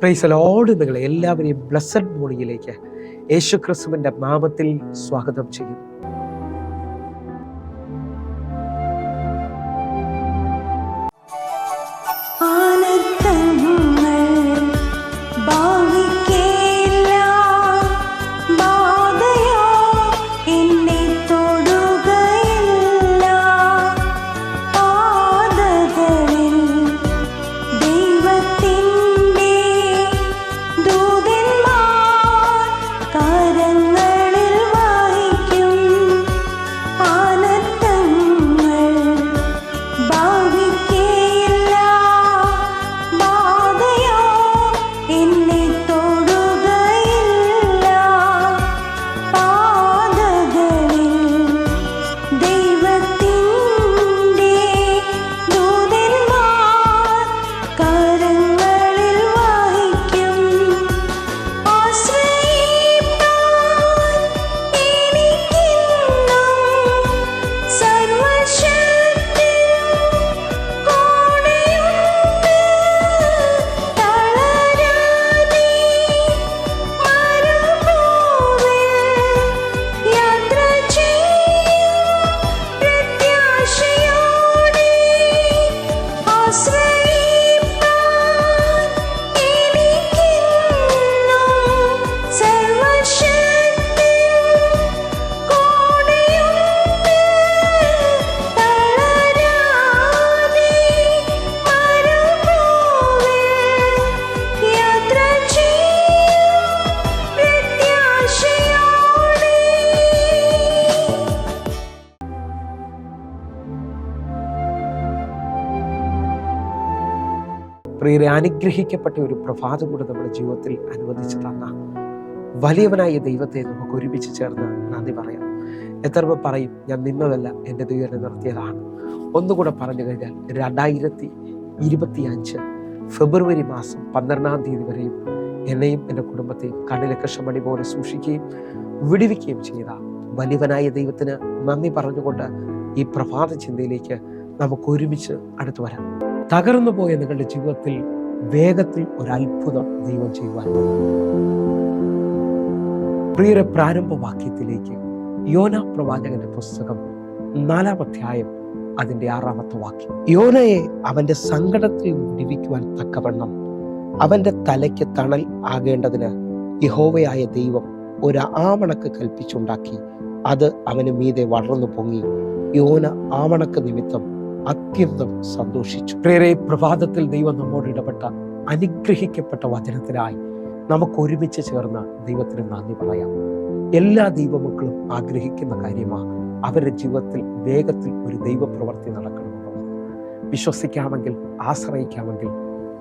Praise the Lord. നിങ്ങളെ എല്ലാവരെയും blessed മോർണിംഗിലേക്ക് യേശുക്രിസ്തുവിന്റെ നാമത്തിൽ സ്വാഗതം ചെയ്യുന്നു. പ്രിയരെ, അനുഗ്രഹിക്കപ്പെട്ട ഒരു പ്രഭാതം കൂടെ നമ്മുടെ ജീവിതത്തിൽ അനുവദിച്ചു തന്ന വലിയവനായ ദൈവത്തെ നമുക്ക് ഒരുമിച്ച് ചേർന്ന് നന്ദി പറയാം. എത്ര പറയും, ഞാൻ നിന്നതല്ല, എൻ്റെ ദൈവം എന്നെ നിർത്തിയതാണ്. ഒന്നുകൂടെ പറഞ്ഞു കഴിഞ്ഞാൽ 2025 ഫെബ്രുവരി മാസം 12-ാം തീയതി വരെയും എന്നെയും എൻ്റെ കുടുംബത്തെയും കണ്ണിലെ കൃഷ്ണമണി പോലെ സൂക്ഷിക്കുകയും വിടുവിക്കുകയും ചെയ്ത വലിയവനായ ദൈവത്തിന് നന്ദി പറഞ്ഞുകൊണ്ട് ഈ പ്രഭാത ചിന്തയിലേക്ക് നമുക്ക് ഒരുമിച്ച് അടുത്തു വരാം. തകർന്നു പോയ നിങ്ങളുടെ ജീവിതത്തിൽ വേഗത്തിൽ ഒരത്ഭുതം ദൈവം ചെയ്യുവാൻ. പ്രിയരെ, പ്രാരംഭവാക്യത്തിലേക്ക് യോന പ്രവാചകന്റെ പുസ്തകം 4-ാം അധ്യായം അതിന്റെ 6-ാമത്തെ വാക്യം. യോനയെ അവന്റെ സങ്കടത്തിൽ നിന്ന് വിടുവിക്കുവാൻ തക്കവണ്ണം അവന്റെ തലയ്ക്ക് തണൽ ആകേണ്ടതിന് യഹോവയായ ദൈവം ഒരു ആവണക്ക് കൽപ്പിച്ചുണ്ടാക്കി. അത് അവന് മീതെ വളർന്നു പൊങ്ങി. യോന ആവണക്ക് നിമിത്തം അത്യന്തം സന്തോഷിച്ചു. പ്രിയരെ, പ്രഭാതത്തിൽ ദൈവം നമ്മോട് ഇടപെട്ട അനുഗ്രഹിക്കപ്പെട്ട വചനത്തിനായി നമുക്ക് ഒരുമിച്ച് ചേർന്ന് ദൈവത്തിന് നന്ദി പറയാം. എല്ലാ ദൈവമക്കളും ആഗ്രഹിക്കുന്ന കാര്യമാണ് അവരുടെ ജീവിതത്തിൽ വേഗത്തിൽ ഒരു ദൈവപ്രവൃത്തി നടക്കണമെന്നുള്ളത്. വിശ്വസിക്കാമെങ്കിൽ, ആശ്രയിക്കാമെങ്കിൽ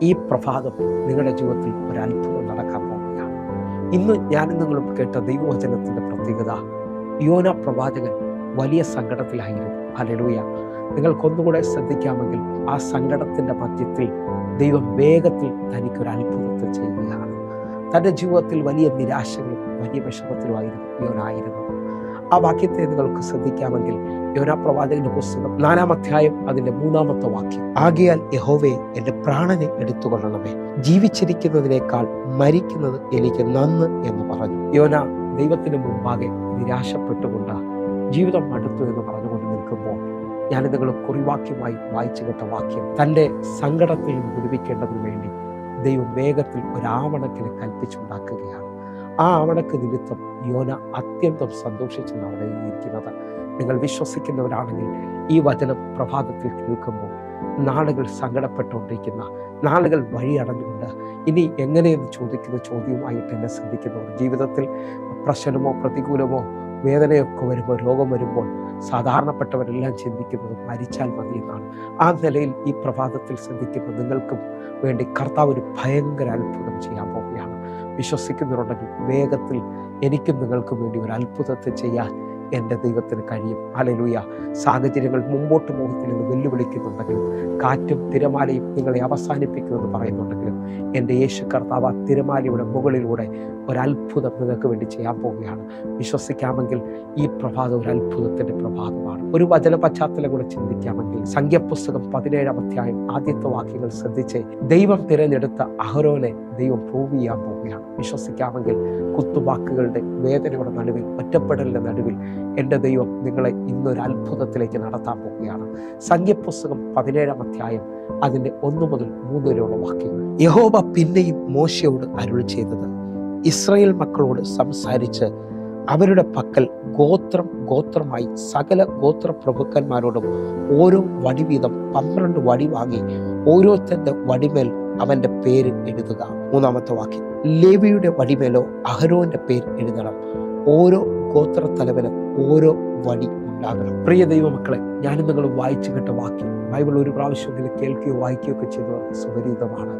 ഈ പ്രഭാതം നിങ്ങളുടെ ജീവിതത്തിൽ ഒരു അത്ഭുതം നടക്കാൻ പോവുകയാണ്. ഇന്ന് ഞാനും നിങ്ങളും കേട്ട ദൈവവചനത്തിന്റെ പ്രത്യേകത, യോന പ്രവാചകൻ വലിയ സങ്കടത്തിലായിരുന്നു. ഹല്ലേലൂയ. നിങ്ങൾക്കൊന്നുകൂടെ ശ്രദ്ധിക്കാമെങ്കിൽ ആ സങ്കടത്തിന്റെ മധ്യത്തിൽ ദൈവം വേഗത്തിൽ തനിക്കൊരു അത്ഭുതത്തെ ചെയ്യുകയാണ്. തൻ്റെ ജീവിതത്തിൽ വലിയ നിരാശകളും വലിയ വിഷമത്തിലുമായിരുന്നു യോനായിരുന്നു. ആ വാക്യത്തെ നിങ്ങൾക്ക് ശ്രദ്ധിക്കാമെങ്കിൽ യോന പ്രവാചകന്റെ പുസ്തകം 4-ാം അധ്യായം അതിന്റെ 3-ാമത്തെ വാക്യം. ആകയാൽ യഹോവേ, എൻ്റെ പ്രാണനെ എടുത്തുകൊള്ളണമേ, ജീവിച്ചിരിക്കുന്നതിനേക്കാൾ മരിക്കുന്നത് എനിക്ക് നന്ന് എന്ന് പറഞ്ഞു. യോന ദൈവത്തിന് മുമ്പാകെ നിരാശപ്പെട്ടുകൊണ്ട് ജീവിതം മടുത്തു എന്ന് പറഞ്ഞുകൊണ്ട് നിൽക്കുമ്പോൾ ഞാൻ നിങ്ങൾ കുറിവാക്യമായി വായിച്ചു കേട്ട വാക്യം, തൻ്റെ സങ്കടത്തിൽ വിടുവിക്കേണ്ടതിന് വേണ്ടി ദൈവം വേഗത്തിൽ ഒരു ആവണക്കിനെ കൽപ്പിച്ചുണ്ടാക്കുകയാണ്. ആ ആവണക്ക് നിമിത്തം യോന അത്യന്തം സന്തോഷിച്ചാണ് അവിടെ ഇരിക്കുന്നത്. നിങ്ങൾ വിശ്വസിക്കുന്നവരാണെങ്കിൽ ഈ വചനം പ്രഭാതത്തിൽ കേൾക്കുമ്പോൾ നാളുകൾ സങ്കടപ്പെട്ടുകൊണ്ടിരിക്കുന്ന, നാളുകൾ വഴി അടഞ്ഞുകൊണ്ട് ഇനി എങ്ങനെയെന്ന് ചോദിക്കുന്ന ചോദ്യവുമായിട്ട് എന്നെ ശ്രദ്ധിക്കുന്നവർ, ജീവിതത്തിൽ പ്രശ്നമോ പ്രതികൂലമോ വേദനയൊക്കെ വരുമ്പോൾ, രോഗം വരുമ്പോൾ സാധാരണപ്പെട്ടവരെല്ലാം ചിന്തിക്കുന്നത് മരിച്ചാൽ മതി എന്നാണ്. ആ നിലയിൽ ഈ പ്രഭാതത്തിൽ ശ്രദ്ധിക്കുന്ന നിങ്ങൾക്കും വേണ്ടി കർത്താവ് ഒരു ഭയങ്കര അത്ഭുതം ചെയ്യാൻ പോവുകയാണ്. വിശ്വസിക്കുന്നവരുണ്ടെങ്കിൽ വേഗത്തിൽ എനിക്കും നിങ്ങൾക്കും വേണ്ടി ഒരു അത്ഭുതത്തെ ചെയ്യാൻ എൻ്റെ ദൈവത്തിന് കഴിയും. ഹല്ലേലൂയ. സാഹചര്യങ്ങൾ മുമ്പോട്ട് മുഖത്തിലെന്ന് വെല്ലുവിളിക്കുന്നുണ്ടെങ്കിലും, കാറ്റും തിരമാലയും നിങ്ങളെ അവസാനിപ്പിക്കുമെന്ന് പറയുന്നുണ്ടെങ്കിലും, എൻ്റെ യേശു കർത്താവ് ആ തിരമാലയുടെ മുകളിലൂടെ ഒരത്ഭുതം നിങ്ങൾക്ക് വേണ്ടി ചെയ്യാൻ പോവുകയാണ്. വിശ്വസിക്കാമെങ്കിൽ ഈ പ്രഭാതം ഒരു അത്ഭുതത്തിൻ്റെ പ്രഭാതമാണ്. ഒരു വചന പശ്ചാത്തലം കൂടെ ചിന്തിക്കാമെങ്കിൽ, സംഖ്യാപുസ്തകം 17-ാം അധ്യായം ആദ്യത്തെ വാക്യങ്ങൾ ശ്രദ്ധിച്ച്, ദൈവം തിരഞ്ഞെടുത്ത അഹരോനെ ദൈവം പ്രൂവ് ചെയ്യാൻ പോവുകയാണ്. വിശ്വസിക്കാമെങ്കിൽ കുത്തുവാക്കുകളുടെ വേദനയുടെ നടുവിൽ, ഒറ്റപ്പെടലിൻ്റെ നടുവിൽ എൻ്റെ ദൈവം നിങ്ങളെ ഇന്നൊരു അത്ഭുതത്തിലേക്ക് നടത്താൻ പോവുകയാണ്. സംഖ്യപുസ്തകം 17-ാം അധ്യായം അതിൻ്റെ 1 മുതൽ 3 വരെയുള്ള വാക്യങ്ങൾ. യഹോവ പിന്നെയും മോശയോട് അരുളി ചെയ്തത്, ഇസ്രായേൽ മക്കളോട് സംസാരിച്ച് അവരുടെ പക്കൽ ഗോത്രം ഗോത്രമായി സകല ഗോത്ര പ്രഭുക്കന്മാരോടും ഓരോ വടി വീതം 12 വടി വാങ്ങി ഓരോരുത്തന്റെ വടിമേൽ അവന്റെ പേര് എഴുതുക. 3-ാമത്തെ വാക്യം, ലേവിയുടെ വടിമേലോ അഹരോന്റെ പേര് എഴുതണം. ഓരോ ഗോത്രത്തലവന് ഓരോ വടി ഉണ്ടാകണം. പ്രിയ ദൈവമക്കളെ, ഞാനും നിങ്ങൾ വായിച്ചു കേട്ട വാക്യം ബൈബിൾ ഒരു പ്രാവശ്യമെങ്കിലും കേൾക്കുകയോ വായിക്കുകയോ ഒക്കെ ചെയ്തവർക്ക് സുപരിചിതമാണ്.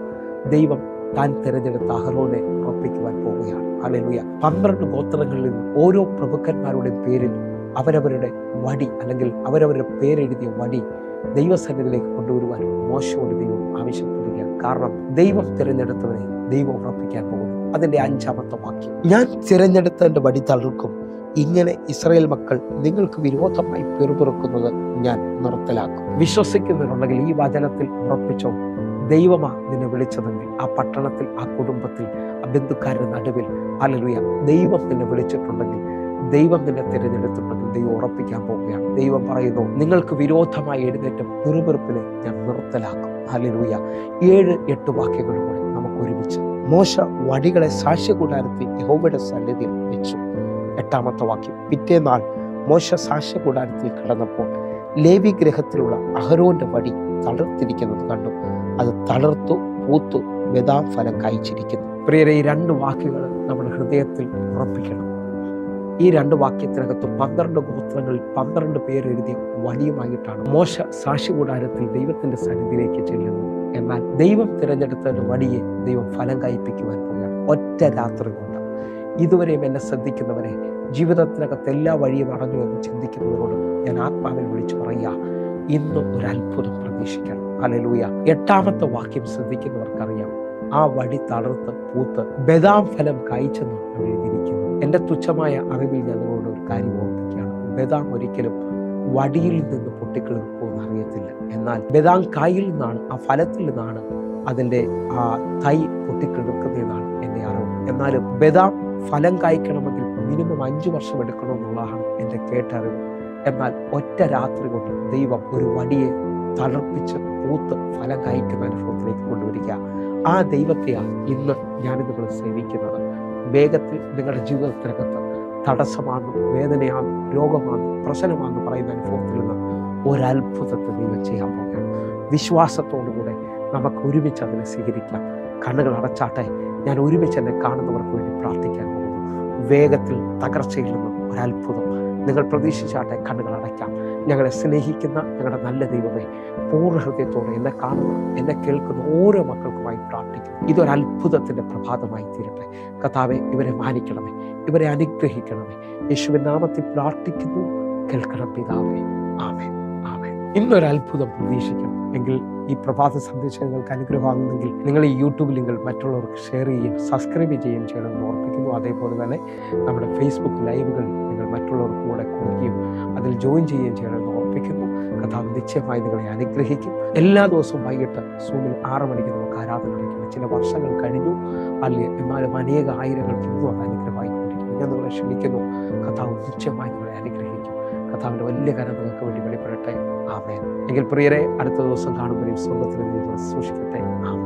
ദൈവം താൻ തിരഞ്ഞെടുത്ത അഹരോനെ ഉറപ്പിക്കുവാൻ പോവുകയാണ്. ഹല്ലേലൂയ. 12 ഗോത്രങ്ങളിൽ നിന്ന് ഓരോ പ്രഭുക്കന്മാരുടെയും പേരിൽ അവരവരുടെ വടി അല്ലെങ്കിൽ അവരവരുടെ പേരെഴുതിയ വടി ദൈവസന്നിധിയിലേക്ക് കൊണ്ടുവരുവാൻ മോശയോട് ദൈവം ആവശ്യപ്പെടുകയാണ്. കാരണം ദൈവം തിരഞ്ഞെടുത്തവനെ ദൈവം ഉറപ്പിക്കാൻ പോകുന്നു. അതിന്റെ 5-ാമത്തെ വാക്യം, ഞാൻ തിരഞ്ഞെടുത്തതിന്റെ വടി തളർക്കും. ഇങ്ങനെ ഇസ്രായേൽ മക്കൾ നിങ്ങൾക്ക് വിരോധമായി പിറുപിറുക്കുന്നത് ഞാൻ നിർത്തലാക്കും. വിശ്വസിക്കുന്നവരുണ്ടെങ്കിൽ ഈ വചനത്തിൽ ഉറപ്പിച്ചോ, ദൈവമാ നിന്നെ വിളിച്ചതെങ്കിൽ ആ പട്ടണത്തിൽ, ആ കുടുംബത്തിൽ, ആ ബന്ധുക്കാരുടെ നടുവിൽ, ഹല്ലേലൂയ, ദൈവം നിന്നെ വിളിച്ചിട്ടുണ്ടെങ്കിൽ, ദൈവം നിന്നെ തിരഞ്ഞെടുത്തിട്ടുണ്ടെങ്കിൽ ദൈവം ഉറപ്പിക്കാൻ പോവുകയാണ്. ദൈവം പറയുന്നു, നിങ്ങൾക്ക് വിരോധമായി എഴുന്നേറ്റ പിറുപിറുപ്പിനെ ഞാൻ നിർത്തലാക്കും. ഹല്ലേലൂയ. 7-8 വാക്യങ്ങളും കൂടെ നമുക്ക് ഒരുമിച്ച്. മോശ വടികളെ സാക്ഷ്യകൂടാരത്തിൽ യഹോവയുടെ സന്നിധിയിൽ വെച്ചു. 8-ാമത്തെ വാക്യം, പിറ്റേന്നാൾ മോശ സാക്ഷ്യകൂടാരത്തിൽ കിടന്നപ്പോൾ ലേവി ഗൃഹത്തിലുള്ള അഹരോന്റെ വടി തളർത്തിരിക്കുന്നത് കണ്ടു. അത് തളർത്തു പൂത്തു ബദാം ഫലം കായ്ച്ചിരിക്കുന്നു. പ്രിയരെ, ഈ 2 വാക്യങ്ങൾ നമ്മുടെ ഹൃദയത്തിൽ ഉറപ്പിക്കണം. ഈ 2 വാക്യത്തിനകത്ത് 12 ഗോത്രങ്ങളിൽ 12 പേര് എഴുതിയ വടിയുമായിട്ടാണ് മോശ സാക്ഷ്യകൂടാരത്തിൽ ദൈവത്തിന്റെ സന്നിധിയിലേക്ക് ചെല്ലുന്നത്. എന്നാൽ ദൈവം തിരഞ്ഞെടുത്ത വടിയെ ദൈവം ഫലം കായ്പിക്കുവാൻ പോവുകയാണ്. ഒറ്റ രാത്രി കൊണ്ട്. ഇതുവരെയും എന്നെ ശ്രദ്ധിക്കുന്നവരെ, ജീവിതത്തിനകത്ത് എല്ലാ വഴിയും അടഞ്ഞു എന്ന് ചിന്തിക്കുന്നവരോട് ഞാൻ ആത്മാവിൽ വിളിച്ചു പറയുക, ഇന്ന് ഒരു അത്ഭുതം പ്രതീക്ഷിക്കണം. ഹല്ലേലൂയ. 8-ാമത്തെ വാക്യം ശ്രദ്ധിക്കുന്നവർക്കറിയാം, ആ വടി തളർത്ത് പൂത്ത് ബദാം ഫലം കായ്ച്ചെന്ന് എഴുതിയിരിക്കുന്നു. എന്റെ തുച്ഛമായ അറിവിൽ ഞാൻ നിങ്ങളോട് ഒരു കാര്യം ഓർപ്പിക്കുകയാണ്. ബദാം ഒരിക്കലും വടിയിൽ നിന്ന് പൊട്ടിക്കിളിർക്കുമെന്ന് അറിയത്തില്ല. എന്നാൽ ബദാം കായിൽ നിന്നാണ്, ആ ഫലത്തിൽ നിന്നാണ് അതിൻ്റെ ആ തൈ പൊട്ടിക്കിളിർക്കുന്നതെന്നാണ് എൻ്റെ അറിവ്. എന്നാലും ബദാം ഫലം കായ്ക്കണമെങ്കിൽ മിനിമം 5 വർഷം എടുക്കണമെന്നുള്ളതാണ് എൻ്റെ കേട്ടറിവ്. എന്നാൽ ഒറ്റ രാത്രി കൊണ്ട് ദൈവം ഒരു വടിയെ തളർപ്പിച്ച് പൂത്ത് ഫലം കായ്ക്കുന്ന അനുഭവത്തിലേക്ക് കൊണ്ടുവരിക. ആ ദൈവത്തെയാണ് ഇന്ന് ഞാനിത് നിങ്ങൾ സേവിക്കുന്നത്. വേഗത്തിൽ നിങ്ങളുടെ ജീവിതത്തിനകത്ത് തടസ്സമാണെന്നും വേദനയാണെന്നും രോഗമാണെന്നും പ്രശ്നമാണെന്ന് പറയുന്ന അനുഭവത്തിൽ നിന്ന് ഒരത്ഭുതത്തെ ദൈവം ചെയ്യാൻ പോകുകയാണ്. വിശ്വാസത്തോടുകൂടെ നമുക്ക് ഒരുമിച്ച് അതിനെ സ്വീകരിക്കാം. കണ്ണുകൾ അടച്ചാട്ടെ. ഞാൻ ഒരുമിച്ച് എന്നെ കാണുന്നവർക്ക് വേണ്ടി പ്രാർത്ഥിക്കാൻ പോകുന്നു. വേഗത്തിൽ തകർച്ചയിൽ നിന്ന് ഒരത്ഭുതം നിങ്ങൾ പ്രതീക്ഷിച്ചാട്ടെ. കണ്ണുകൾ അടയ്ക്കാം. ഞങ്ങളെ സ്നേഹിക്കുന്ന ഞങ്ങളുടെ നല്ല ദൈവമേ, പൂർണ്ണ ഹൃദയത്തോടെ എന്നെ കാണുന്ന, എന്നെ കേൾക്കുന്ന ഓരോ മക്കൾക്കുമായി പ്രാർത്ഥിക്കുന്നു. ഇതൊരത്ഭുതത്തിന്റെ പ്രഭാതമായി തീരട്ടെ. കർത്താവേ, ഇവരെ മാനിക്കണമേ, ഇവരെ അനുഗ്രഹിക്കണമേ. യേശുവിൻ നാമത്തിൽ പ്രാർത്ഥിക്കുന്നു. കേൾക്കണം പിതാവേ. ആമേൻ, ആമേൻ. ഇന്നൊരത്ഭുതം പ്രതീക്ഷിക്കണം എങ്കിൽ ഈ പ്രഭാത സന്ദേശം നിങ്ങൾക്ക് അനുഗ്രഹമാകുന്നെങ്കിൽ നിങ്ങൾ ഈ യൂട്യൂബ് ലിങ്കിൽ മറ്റുള്ളവർക്ക് ഷെയർ ചെയ്യുകയും സബ്സ്ക്രൈബ് ചെയ്യുകയും ചെയ്യണമെന്ന് ഓർപ്പിക്കുന്നു. അതേപോലെ തന്നെ നമ്മുടെ ഫേസ്ബുക്ക് ലൈവുകൾ നിങ്ങൾ മറ്റുള്ളവർക്ക് കൂടെ കൊടുക്കുകയും അതിൽ ജോയിൻ ചെയ്യുകയും ചെയ്യണമെന്ന് ഓർപ്പിക്കുന്നു. കർത്താവ് നിശ്ചയമായി നിങ്ങളെ അനുഗ്രഹിക്കും. എല്ലാ ദിവസവും വൈകിട്ട് സൂമിൽ 6 മണിക്ക് നമുക്ക് ആരാധന നടക്കുന്നത്. ചില വർഷങ്ങൾ കഴിഞ്ഞു, അല്ലെങ്കിൽ എന്നാലും അനേക ആയിരങ്ങൾക്ക് ഇന്നും അത് അനുഗ്രഹമായിക്കൊണ്ടിരിക്കുന്നു. ഞാൻ നിങ്ങളെ ക്ഷണിക്കുന്നു. കർത്താവ് നിശ്ചയമായി നിങ്ങളെ അനുഗ്രഹിക്കും. കർത്താവിൻ്റെ വലിയ കരം നിങ്ങൾക്ക് വേണ്ടി വെളിപ്പെടട്ടെ. ആമേൻ. എങ്കിൽ പ്രിയരെ, അടുത്ത ദിവസം കാണുമ്പോഴേക്കും സ്വർഗ്ഗത്തിൽ നിന്ന് സൂക്ഷിക്കട്ടെ. ആമേൻ.